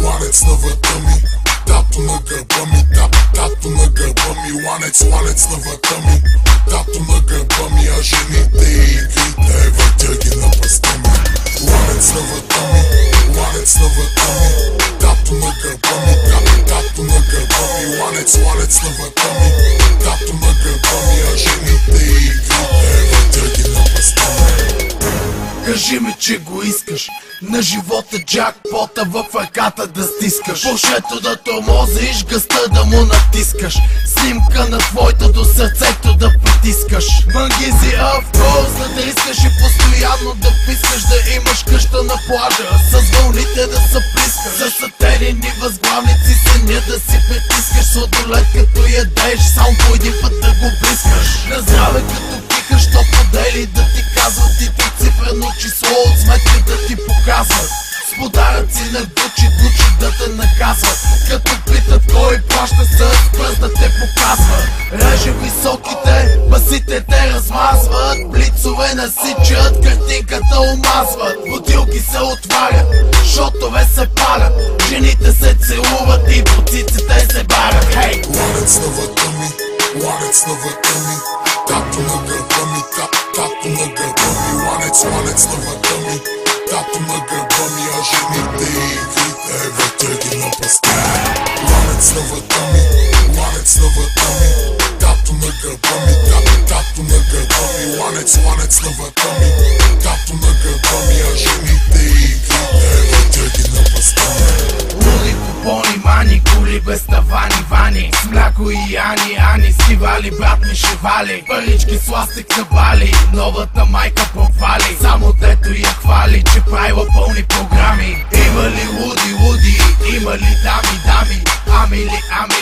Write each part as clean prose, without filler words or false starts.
Ланец на врата ми, тато на гърба ми, тато на гърба ми. Ланец на врата ми, тато на гърба ми. А жените и игрите въртя ги на пръста ми. Ланец на врата ми, ланец на врата ми, тато на гърба ми, тато на гърба ми. Ланец на врата ми, тато на гърба ми. А жените и игрите въртя ги на пръста ми. Кажи ми, че го искаш, на живота джакпота в ръката да стискаш, пушето да тормозиш, гъста да му натискаш, снимка на твоята до сърцето да притискаш. Мангизи авкорс да те искаш и постоянно да пискаш, да имаш къща на плажа, с вълните да се плискаш, за сателени възглавници съня да си притискаш, сладолет като ядеш, само по един път да го блискаш. На здраве като пикаш, то подели да ти казват и то цифрено число от сметки да ти показват. С подаръци на Гучи да те наказват, като питат кой плаща с пръст да те показват. Реже високите, басите те размазват, блицове насичат, картинката омазват. Бутилки се отварят, шотове се палят, жените се целуват и поциците се барят. Хей! Ланец на врата ми, ланец на врата ми, тато на гърба ми, тато на гърба ми. Ланец на врата ми, тато на гърба ми. А жените и игрите въртя ги на пръста ми. Ланец на врата ми, ланец на врата ми, тато на гърба ми, тато на гърба ми. Ланец на врата ми, тато на гърба ми. А жените и игрите въртя ги на пръста ми. Луди купони, мани, коли без тавани, вани, с мляко и ани, стивали, брат ми шивали, парички сластик забали, новата майка похвали, само дето я хвали, че правила пълни програми. Има ли луди, има ли дами, амили, хами.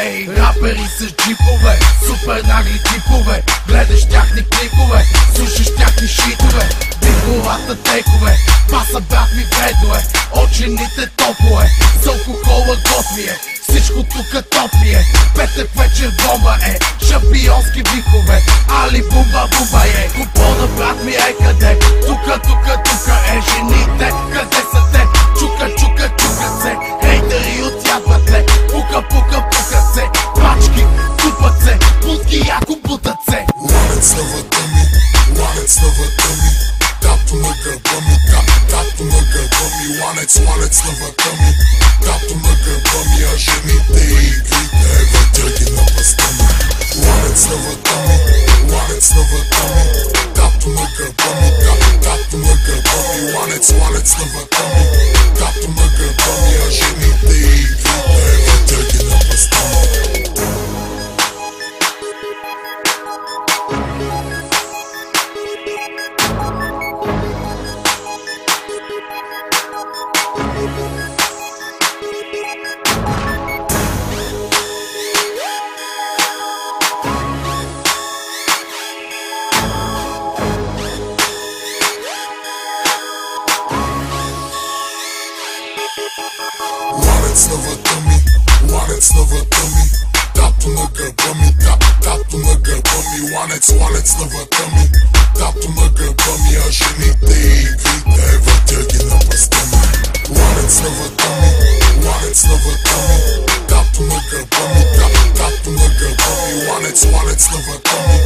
Ей, рапери с джипове, супер нагли типове, гледаш тяхни клипове, слушаш тяхни шитове, битловата текове, паса брат ми вредно е, очените топло е, за алкохола готвие, всичко тука топие, петък вечер бомба е, шампионски вихове, али бумба е, купона брат ми е къде, тука е, жените къде са те, чукат се, хейтери отядват ле, пукат се, пачки тупат се, бутки яко бутат се. Ланец на врата ми, ланец на врата ми, тато на гърба ми, тато на гърба ми. Ланец на врата ми, тато на гърба ми. А жените и игрите въртя ги на пръста ми. Ланец на врата ми, ланец на врата ми, тато на гърба ми, тато на гърба ми. Ланец на врата ми, тато на гърба ми. А жените и игрите въртя ги на пръста ми. Ланец на врата ми, ланец на врата ми, тато на гърба ми, тато на гърба ми. Ланец на врата ми, тато на гърба ми. А жените и игрите въртя ги на пръста ми. Ланец на врата ми, ланец на врата ми, тато на гърба ми, тато на гърба ми. Ланец на врата ми,